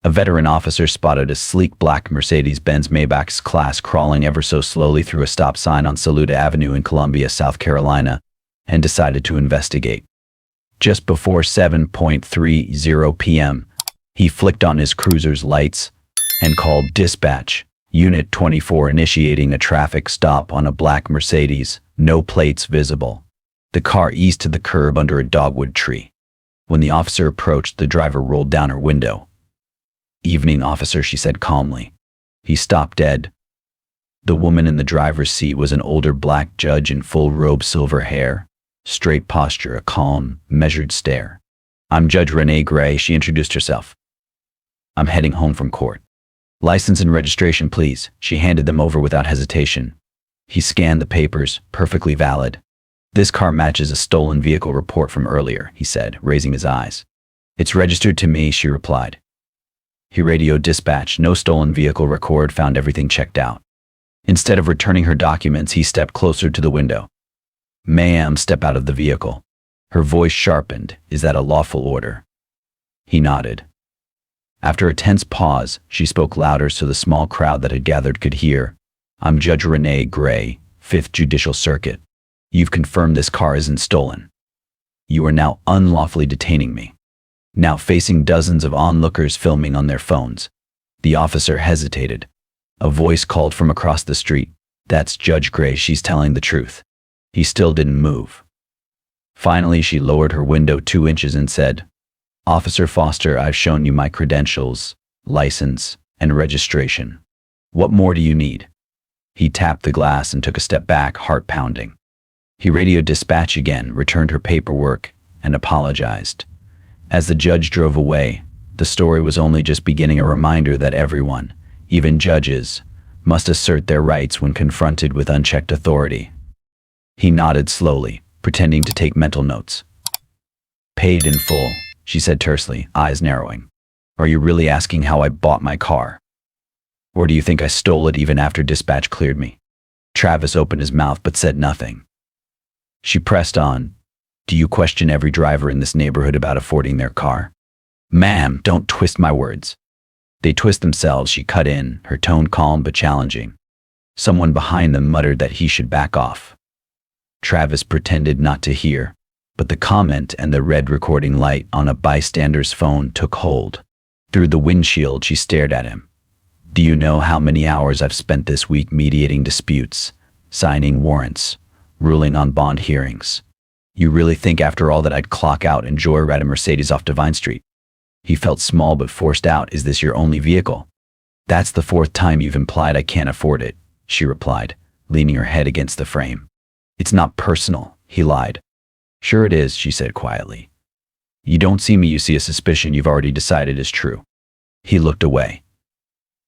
A veteran officer spotted a sleek black Mercedes-Benz Maybach's class crawling ever so slowly through a stop sign on Saluda Avenue in Columbia, South Carolina, and decided to investigate. Just before 7:30 p.m., he flicked on his cruiser's lights and called dispatch, Unit 24 initiating a traffic stop on a black Mercedes, no plates visible. The car eased to the curb under a dogwood tree. When the officer approached, the driver rolled down her window. "Evening, officer," she said calmly. He stopped dead. The woman in the driver's seat was an older black judge in full robe, silver hair, straight posture, a calm, measured stare. "I'm Judge Renee Gray," she introduced herself. "I'm heading home from court." "License and registration, please." She handed them over without hesitation. He scanned the papers, perfectly valid. "This car matches a stolen vehicle report from earlier," he said, raising his eyes. "It's registered to me," she replied. He radioed dispatch, "No stolen vehicle record, found everything checked out." Instead of returning her documents, he stepped closer to the window. "Ma'am, step out of the vehicle." Her voice sharpened. "Is that a lawful order?" He nodded. After a tense pause, she spoke louder so the small crowd that had gathered could hear. "I'm Judge Renee Gray, 5th Judicial Circuit. You've confirmed this car isn't stolen. You are now unlawfully detaining me." Now facing dozens of onlookers filming on their phones. The officer hesitated. A voice called from across the street. "That's Judge Gray, she's telling the truth." He still didn't move. Finally, she lowered her window 2 inches and said, "Officer Foster, I've shown you my credentials, license, and registration. What more do you need?" He tapped the glass and took a step back, heart pounding. He radioed dispatch again, returned her paperwork, and apologized. As the judge drove away, the story was only just beginning, a reminder that everyone, even judges, must assert their rights when confronted with unchecked authority. He nodded slowly, pretending to take mental notes. "Paid in full," she said tersely, eyes narrowing. "Are you really asking how I bought my car? Or do you think I stole it even after dispatch cleared me?" Travis opened his mouth but said nothing. She pressed on. "Do you question every driver in this neighborhood about affording their car?" "Ma'am, don't twist my words." "They twist themselves," she cut in, her tone calm but challenging. Someone behind them muttered that he should back off. Travis pretended not to hear, but the comment and the red recording light on a bystander's phone took hold. Through the windshield, she stared at him. "Do you know how many hours I've spent this week mediating disputes, signing warrants, ruling on bond hearings? You really think after all that I'd clock out and joyride a Mercedes off Divine Street?" He felt small but forced out. "Is this your only vehicle?" "That's the 4th time you've implied I can't afford it," she replied, leaning her head against the frame. "It's not personal," he lied. "Sure it is," she said quietly. "You don't see me, you see a suspicion you've already decided is true." He looked away.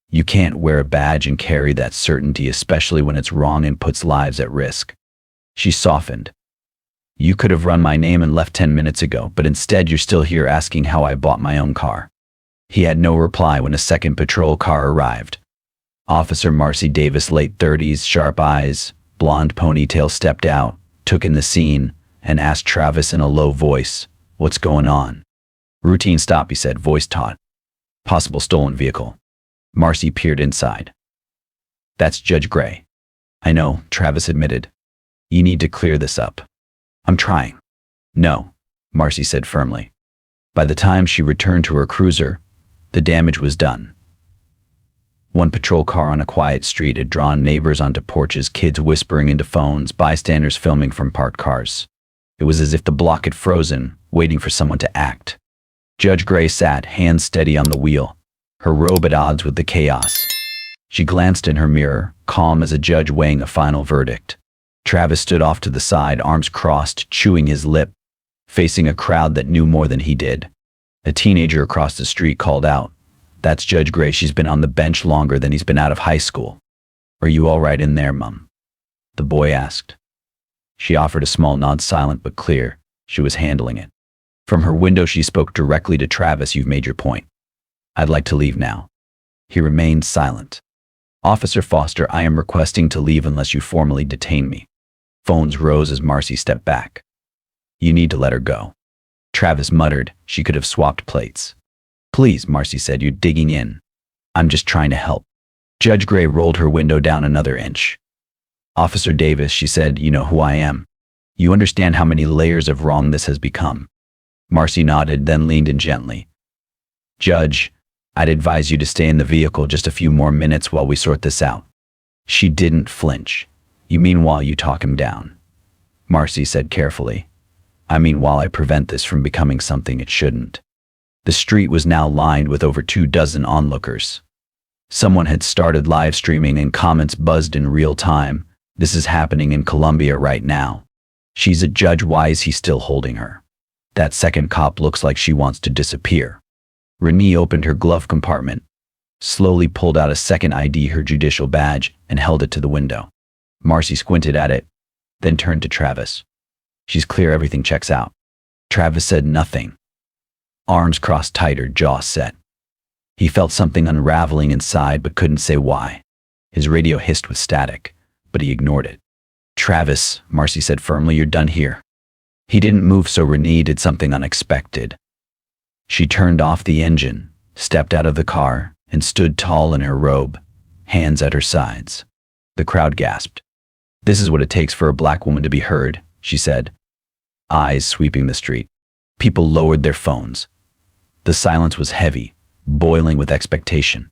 "You can't wear a badge and carry that certainty, especially when it's wrong and puts lives at risk." She softened. "You could have run my name and left 10 minutes ago, but instead you're still here asking how I bought my own car." He had no reply when a second patrol car arrived. Officer Marcy Davis, late 30s, sharp eyes, blonde ponytail, stepped out, took in the scene, and asked Travis in a low voice, "What's going on?" "Routine stop," he said, voice taut. "Possible stolen vehicle." Marcy peered inside. "That's Judge Gray." "I know," Travis admitted. "You need to clear this up." "I'm trying." "No," Marcy said firmly. By the time she returned to her cruiser, the damage was done. One patrol car on a quiet street had drawn neighbors onto porches, kids whispering into phones, bystanders filming from parked cars. It was as if the block had frozen, waiting for someone to act. Judge Gray sat, hands steady on the wheel, her robe at odds with the chaos. She glanced in her mirror, calm as a judge weighing a final verdict. Travis stood off to the side, arms crossed, chewing his lip, facing a crowd that knew more than he did. A teenager across the street called out, "That's Judge Gray, she's been on the bench longer than he's been out of high school." "Are you all right in there, Mum?" the boy asked. She offered a small nod, silent but clear. She was handling it. From her window she spoke directly to Travis, "You've made your point. I'd like to leave now." He remained silent. "Officer Foster, I am requesting to leave unless you formally detain me." Phones rose as Marcy stepped back. "You need to let her go." Travis muttered, "She could have swapped plates." Please, Marcy said, you're digging in. I'm just trying to help. Judge Gray rolled her window down another inch. Officer Davis, she said, you know who I am. You understand how many layers of wrong this has become. Marcy nodded, then leaned in gently. Judge, I'd advise you to stay in the vehicle just a few more minutes while we sort this out. She didn't flinch. You mean while you talk him down? Marcy said carefully. I mean while I prevent this from becoming something it shouldn't. The street was now lined with over 24 onlookers. Someone had started live streaming and comments buzzed in real time. This is happening in Colombia right now. She's a judge. Why is he still holding her? That second cop looks like she wants to disappear. Renee opened her glove compartment, slowly pulled out a second ID, her judicial badge, and held it to the window. Marcy squinted at it, then turned to Travis. She's clear, everything checks out. Travis said nothing. Arms crossed tighter, jaw set. He felt something unraveling inside but couldn't say why. His radio hissed with static, but he ignored it. Travis, Marcy said firmly, you're done here. He didn't move, so Renee did something unexpected. She turned off the engine, stepped out of the car, and stood tall in her robe, hands at her sides. The crowd gasped. This is what it takes for a black woman to be heard, she said, eyes sweeping the street. People lowered their phones. The silence was heavy, boiling with expectation.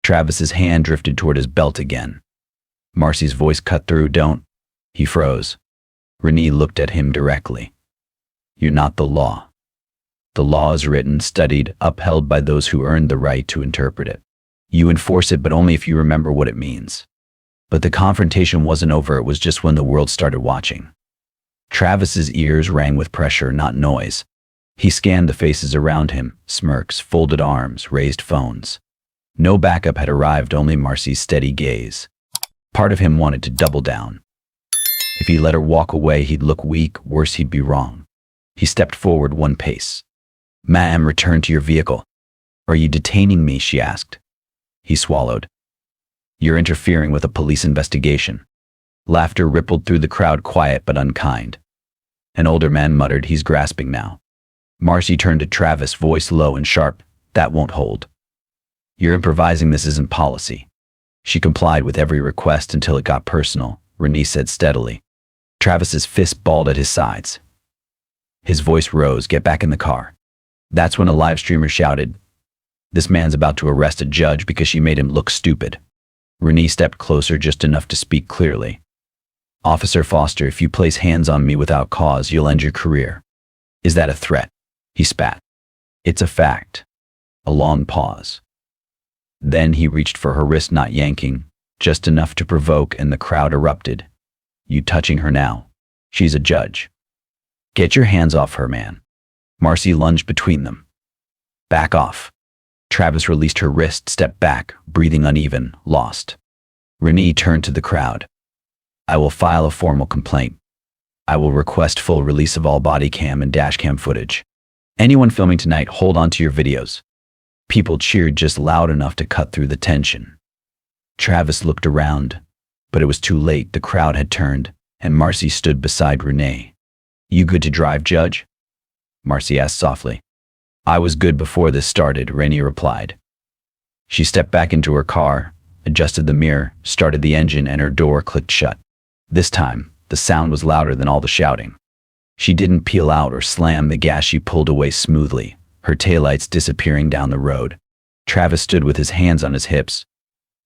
Travis's hand drifted toward his belt again. Marcy's voice cut through. Don't. He froze. Renee looked at him directly. You're not the law. The law is written, studied, upheld by those who earned the right to interpret it. You enforce it, but only if you remember what it means. But the confrontation wasn't over. It was just when the world started watching. Travis's ears rang with pressure, not noise. He scanned the faces around him, smirks, folded arms, raised phones. No backup had arrived, only Marcy's steady gaze. Part of him wanted to double down. If he let her walk away, he'd look weak. Worse, he'd be wrong. He stepped forward one pace. Ma'am, return to your vehicle. Are you detaining me? She asked. He swallowed. You're interfering with a police investigation. Laughter rippled through the crowd, quiet but unkind. An older man muttered, he's grasping now. Marcy turned to Travis, voice low and sharp. That won't hold. You're improvising. This isn't policy. She complied with every request until it got personal, Renee said steadily. Travis's fist balled at his sides. His voice rose, get back in the car. That's when a live streamer shouted, this man's about to arrest a judge because she made him look stupid. Renee stepped closer, just enough to speak clearly. Officer Foster, if you place hands on me without cause, you'll end your career. Is that a threat? He spat. It's a fact. A long pause. Then he reached for her wrist, not yanking, just enough to provoke, and the crowd erupted. You touching her now? She's a judge. Get your hands off her, man. Marcy lunged between them. Back off. Travis released her wrist, stepped back, breathing uneven, lost. Renee turned to the crowd. I will file a formal complaint. I will request full release of all body cam and dash cam footage. Anyone filming tonight, hold on to your videos. People cheered just loud enough to cut through the tension. Travis looked around, but it was too late. The crowd had turned, and Marcy stood beside Renee. You good to drive, Judge? Marcy asked softly. I was good before this started, Renee replied. She stepped back into her car, adjusted the mirror, started the engine, and her door clicked shut. This time, the sound was louder than all the shouting. She didn't peel out or slam the gas. She pulled away smoothly, her taillights disappearing down the road. Travis stood with his hands on his hips,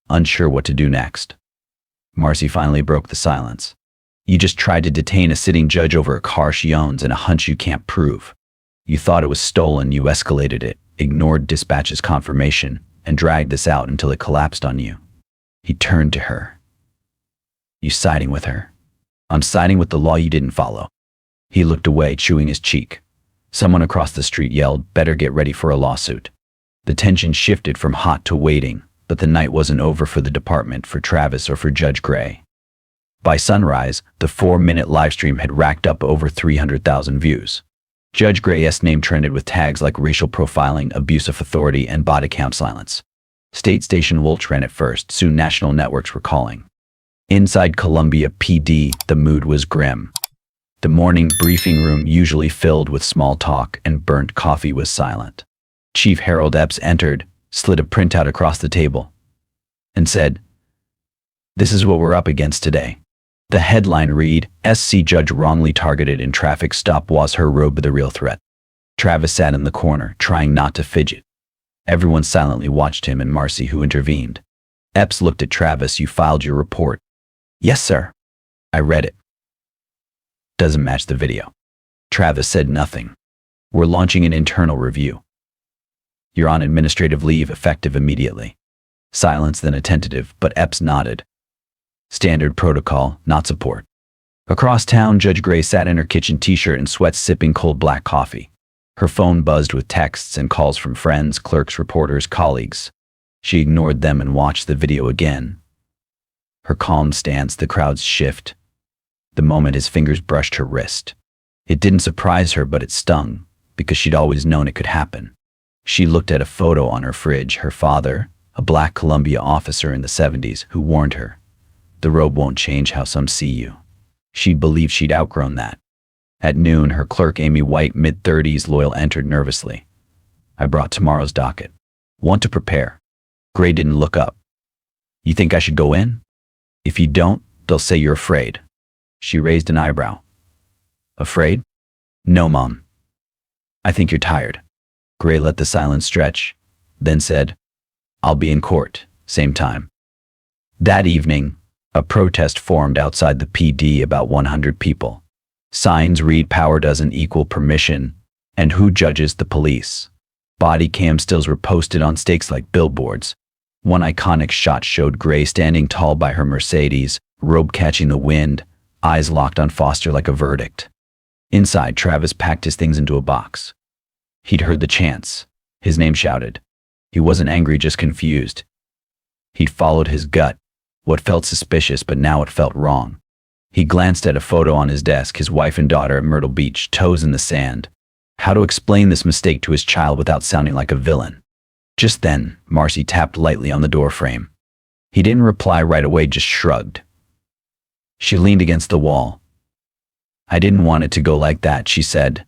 unsure what to do next. Marcy finally broke the silence. You just tried to detain a sitting judge over a car she owns and a hunch you can't prove. You thought it was stolen, you escalated it, ignored dispatch's confirmation, and dragged this out until it collapsed on you. He turned to her. You siding with her? I'm siding with the law you didn't follow. He looked away, chewing his cheek. Someone across the street yelled, better get ready for a lawsuit. The tension shifted from hot to waiting, but the night wasn't over for the department, for Travis, or for Judge Gray. By sunrise, the 4-minute livestream had racked up over 300,000 views. Judge Gray's name trended with tags like racial profiling, abuse of authority, and body count silence. State station Wolch ran it first, soon national networks were calling. Inside Columbia PD, the mood was grim. The morning briefing room, usually filled with small talk and burnt coffee, was silent. Chief Harold Epps entered, slid a printout across the table, and said, "This is what we're up against today." The headline read, "SC Judge Wrongly Targeted in Traffic Stop. Was her robe the real threat?" Travis sat in the corner, trying not to fidget. Everyone silently watched him and Marcy, who intervened. Epps looked at Travis. "You filed your report." "Yes, sir." "I read it. Doesn't match the video." Travis said nothing. "We're launching an internal review. You're on administrative leave effective immediately." Silence, then a tentative, but Epps nodded. "Standard protocol, not support." Across town, Judge Gray sat in her kitchen t-shirt and sweats, sipping cold black coffee. Her phone buzzed with texts and calls from friends, clerks, reporters, colleagues. She ignored them and watched the video again. Her calm stance, the crowd's shift. The moment his fingers brushed her wrist. It didn't surprise her, but it stung, because she'd always known it could happen. She looked at a photo on her fridge. Her father, a black Columbia officer in the 70s, who warned her, "The robe won't change how some see you." She believed she'd outgrown that. At noon, her clerk, Amy White, mid-30s, loyal, entered nervously. "I brought tomorrow's docket. Want to prepare?" Gray didn't look up. "You think I should go in? If you don't, they'll say you're afraid." She raised an eyebrow. "Afraid? No, Mom. I think you're tired." Gray let the silence stretch, then said, "I'll be in court, same time." That evening, a protest formed outside the PD, about 100 people. Signs read, "Power doesn't equal permission," and "Who judges the police?" Body cam stills were posted on stakes like billboards. One iconic shot showed Gray standing tall by her Mercedes, robe catching the wind, eyes locked on Foster like a verdict. Inside, Travis packed his things into a box. He'd heard the chants. His name shouted. He wasn't angry, just confused. He'd followed his gut, what felt suspicious, but now it felt wrong. He glanced at a photo on his desk, his wife and daughter at Myrtle Beach, toes in the sand. How to explain this mistake to his child without sounding like a villain? Just then, Marcy tapped lightly on the doorframe. He didn't reply right away, just shrugged. She leaned against the wall. "I didn't want it to go like that," she said.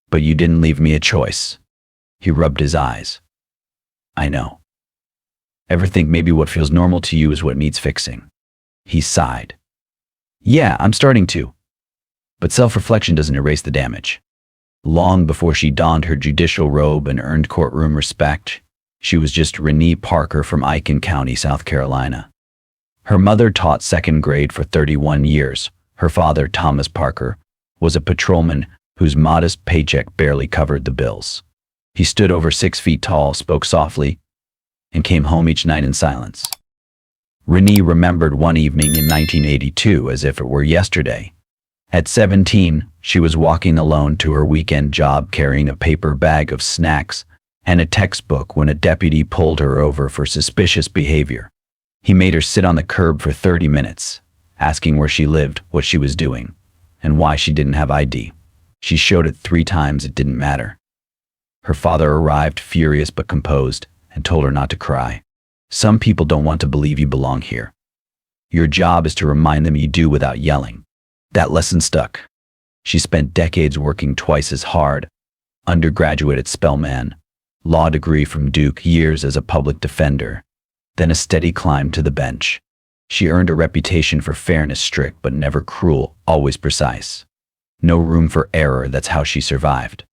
"But you didn't leave me a choice." He rubbed his eyes. "I know. Ever think maybe what feels normal to you is what needs fixing?" He sighed. "Yeah, I'm starting to. But self-reflection doesn't erase the damage." Long before she donned her judicial robe and earned courtroom respect, she was just Renee Parker from Aiken County, South Carolina. Her mother taught second grade for 31 years. Her father, Thomas Parker, was a patrolman whose modest paycheck barely covered the bills. He stood over 6 feet tall, spoke softly, and came home each night in silence. Renee remembered one evening in 1982 as if it were yesterday. At 17, she was walking alone to her weekend job, carrying a paper bag of snacks and a textbook, when a deputy pulled her over for suspicious behavior. He made her sit on the curb for 30 minutes, asking where she lived, what she was doing, and why she didn't have ID. She showed it 3 times, it didn't matter. Her father arrived, furious but composed, and told her not to cry. "Some people don't want to believe you belong here. Your job is to remind them you do without yelling." That lesson stuck. She spent decades working twice as hard, undergraduate at Spelman, law degree from Duke, years as a public defender, then a steady climb to the bench. She earned a reputation for fairness, strict but never cruel, always precise. No room for error, that's how she survived.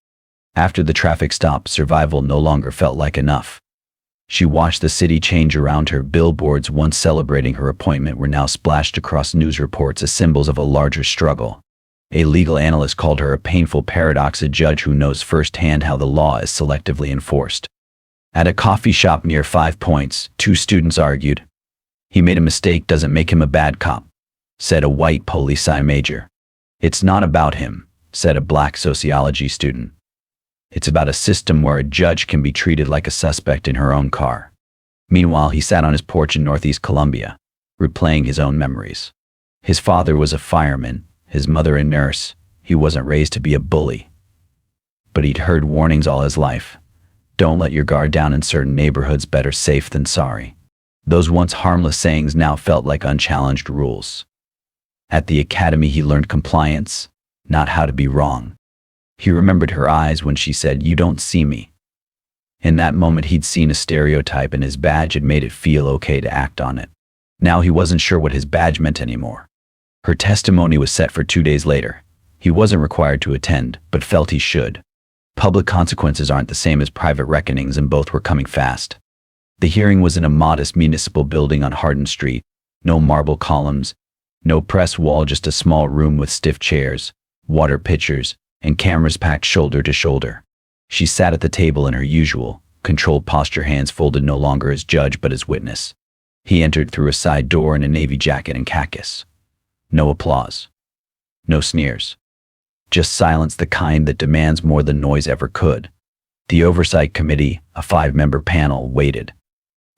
After the traffic stop, survival no longer felt like enough. She watched the city change around her. Billboards once celebrating her appointment were now splashed across news reports as symbols of a larger struggle. A legal analyst called her a painful paradox, a judge who knows firsthand how the law is selectively enforced. At a coffee shop near 5 Points, 2 students argued. "He made a mistake doesn't make him a bad cop," said a white poli-sci major. "It's not about him," said a black sociology student. "It's about a system where a judge can be treated like a suspect in her own car." Meanwhile, he sat on his porch in Northeast Columbia, replaying his own memories. His father was a fireman, his mother a nurse. He wasn't raised to be a bully. But he'd heard warnings all his life. Don't let your guard down in certain neighborhoods, better safe than sorry. Those once harmless sayings now felt like unchallenged rules. At the academy, he learned compliance, not how to be wrong. He remembered her eyes when she said, "You don't see me." In that moment, he'd seen a stereotype, and his badge had made it feel okay to act on it. Now he wasn't sure what his badge meant anymore. Her testimony was set for 2 days later. He wasn't required to attend, but felt he should. Public consequences aren't the same as private reckonings, and both were coming fast. The hearing was in a modest municipal building on Hardin Street. No marble columns, no press wall, just a small room with stiff chairs, water pitchers, and cameras packed shoulder to shoulder. She sat at the table in her usual, controlled posture, hands folded, no longer as judge but as witness. He entered through a side door in a navy jacket and khakis. No applause. No sneers. Just silence, the kind that demands more than noise ever could. The Oversight Committee, a 5-member panel, waited.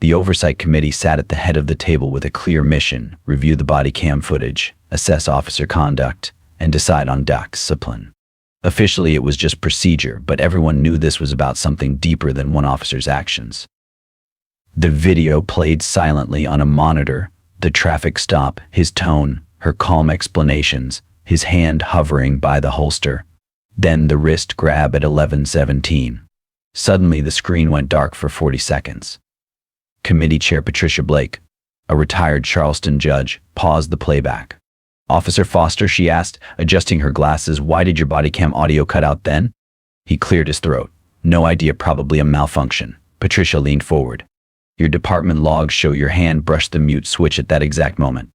The Oversight Committee sat at the head of the table with a clear mission: review the body cam footage, assess officer conduct, and decide on discipline. Officially, it was just procedure, but everyone knew this was about something deeper than one officer's actions. The video played silently on a monitor, the traffic stop, his tone, her calm explanations, his hand hovering by the holster. Then the wrist grab at 11:17. Suddenly the screen went dark for 40 seconds. Committee Chair Patricia Blake, a retired Charleston judge, paused the playback. "Officer Foster," she asked, adjusting her glasses, "why did your body cam audio cut out then?" He cleared his throat. "No idea, probably a malfunction." Patricia leaned forward. "Your department logs show your hand brushed the mute switch at that exact moment.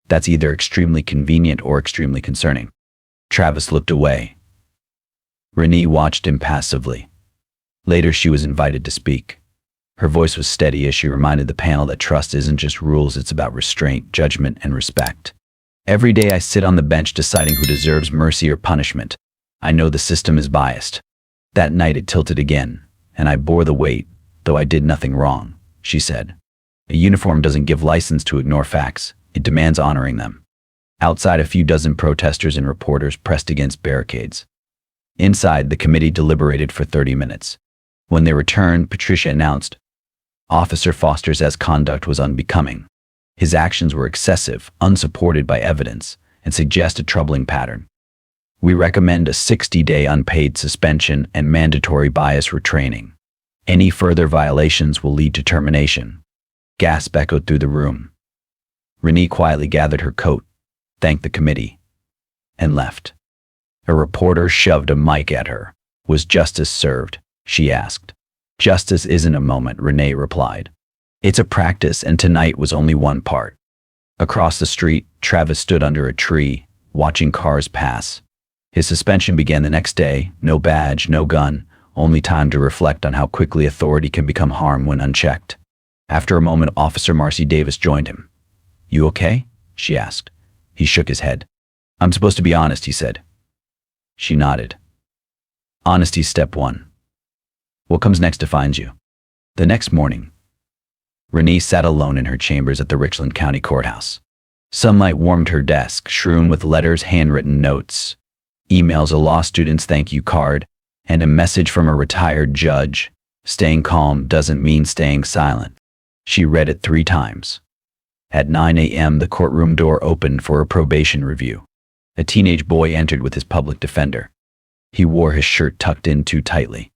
That's either extremely convenient or extremely concerning." Travis looked away. Renee watched impassively. Later, she was invited to speak. Her voice was steady as she reminded the panel that trust isn't just rules, it's about restraint, judgment, and respect. "Every day I sit on the bench deciding who deserves mercy or punishment. I know the system is biased." That night it tilted again, and I bore the weight, though I did nothing wrong, she said. A uniform doesn't give license to ignore facts, it demands honoring them. Outside, a few dozen protesters and reporters pressed against barricades. Inside, the committee deliberated for 30 minutes. When they returned, Patricia announced, "Officer Foster's conduct was unbecoming. His actions were excessive, unsupported by evidence, and suggest a troubling pattern. We recommend a 60-day unpaid suspension and mandatory bias retraining. Any further violations will lead to termination." Gasp echoed through the room. Renee quietly gathered her coat, thanked the committee, and left. A reporter shoved a mic at her. "Was justice served?" she asked. "Justice isn't a moment," Renee replied. "It's a practice, and tonight was only one part." Across the street, Travis stood under a tree, watching cars pass. His suspension began the next day. No badge, no gun, only time to reflect on how quickly authority can become harm when unchecked. After a moment, Officer Marcy Davis joined him. "You okay?" she asked. He shook his head. "I'm supposed to be honest," he said. She nodded. "Honesty's step 1. What comes next defines you." The next morning, Renee sat alone in her chambers at the Richland County Courthouse. Sunlight warmed her desk, strewn with letters, handwritten notes, emails, a law student's thank you card, and a message from a retired judge. Staying calm doesn't mean staying silent. She read it 3 times. At 9 a.m., the courtroom door opened for a probation review. A teenage boy entered with his public defender. He wore his shirt tucked in too tightly,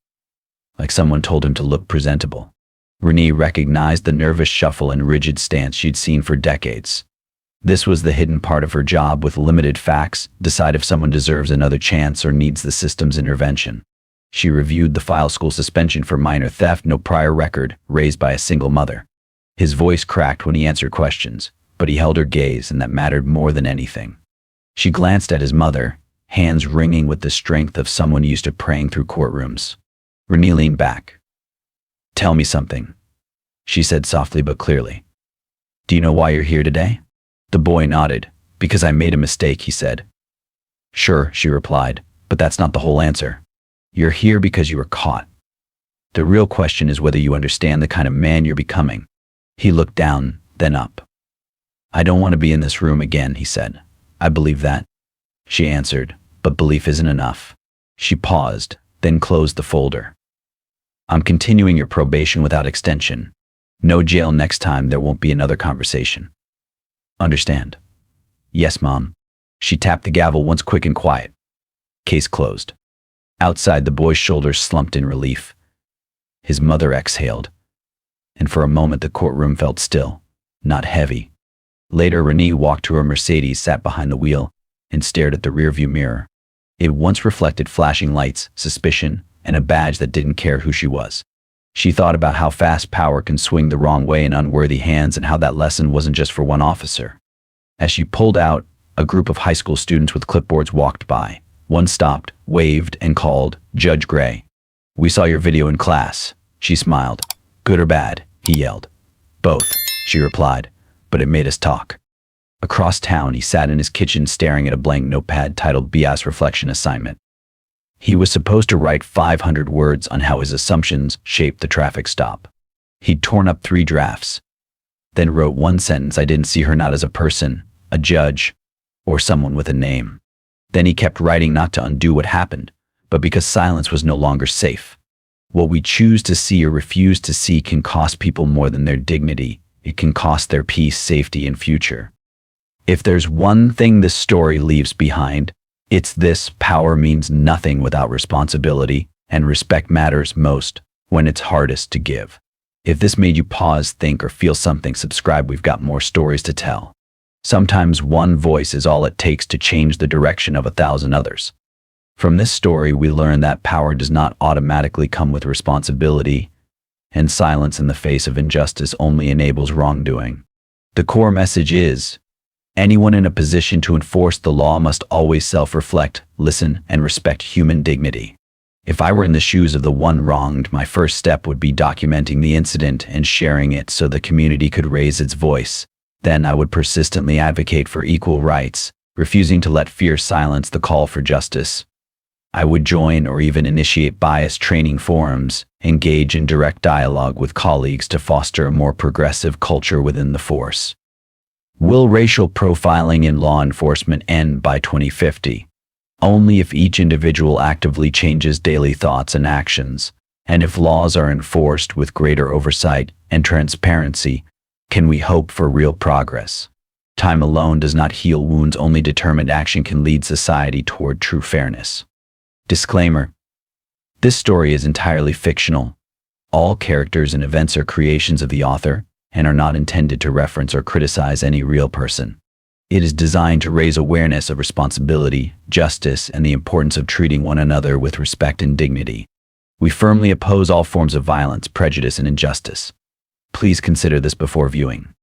like someone told him to look presentable. Renee recognized the nervous shuffle and rigid stance she'd seen for decades. This was the hidden part of her job: with limited facts, decide if someone deserves another chance or needs the system's intervention. She reviewed the file: school suspension for minor theft, no prior record, raised by a single mother. His voice cracked when he answered questions, but he held her gaze, and that mattered more than anything. She glanced at his mother, hands wringing with the strength of someone used to praying through courtrooms. Renee leaned back. "Tell me something," she said softly but clearly. "Do you know why you're here today?" The boy nodded. "Because I made a mistake," he said. "Sure," she replied, "but that's not the whole answer. You're here because you were caught. The real question is whether you understand the kind of man you're becoming." He looked down, then up. "I don't want to be in this room again," he said. "I believe that," she answered, "but belief isn't enough." She paused, then closed the folder. "I'm continuing your probation without extension. No jail next time. There won't be another conversation. Understand?" "Yes, Mom." She tapped the gavel once, quick and quiet. Case closed. Outside, the boy's shoulders slumped in relief. His mother exhaled, and for a moment the courtroom felt still, not heavy. Later, Renee walked to her Mercedes, sat behind the wheel, and stared at the rearview mirror. It once reflected flashing lights, suspicion, and a badge that didn't care who she was. She thought about how fast power can swing the wrong way in unworthy hands and how that lesson wasn't just for one officer. As she pulled out, a group of high school students with clipboards walked by. One stopped, waved, and called, "Judge Gray." "We saw your video in class." She smiled. "Good or bad?" he yelled. "Both," she replied, "but it made us talk." Across town, he sat in his kitchen staring at a blank notepad titled BS Reflection Assignment. He was supposed to write 500 words on how his assumptions shaped the traffic stop. He'd torn up 3 drafts, then wrote one sentence: "I didn't see her not as a person, a judge, or someone with a name." Then he kept writing, not to undo what happened, but because silence was no longer safe. What we choose to see or refuse to see can cost people more than their dignity. It can cost their peace, safety, and future. If there's one thing this story leaves behind, it's this: power means nothing without responsibility, and respect matters most when it's hardest to give. If this made you pause, think, or feel something, subscribe. We've got more stories to tell. Sometimes one voice is all it takes to change the direction of 1,000 others. From this story, we learn that power does not automatically come with responsibility, and silence in the face of injustice only enables wrongdoing. The core message is: anyone in a position to enforce the law must always self-reflect, listen, and respect human dignity. If I were in the shoes of the one wronged, my first step would be documenting the incident and sharing it so the community could raise its voice. Then I would persistently advocate for equal rights, refusing to let fear silence the call for justice. I would join or even initiate bias training forums, engage in direct dialogue with colleagues to foster a more progressive culture within the force. Will racial profiling in law enforcement end by 2050? Only if each individual actively changes daily thoughts and actions, and if laws are enforced with greater oversight and transparency, can we hope for real progress. Time alone does not heal wounds, only determined action can lead society toward true fairness. Disclaimer: this story is entirely fictional. All characters and events are creations of the author and are not intended to reference or criticize any real person. It is designed to raise awareness of responsibility, justice, and the importance of treating one another with respect and dignity. We firmly oppose all forms of violence, prejudice, and injustice. Please consider this before viewing.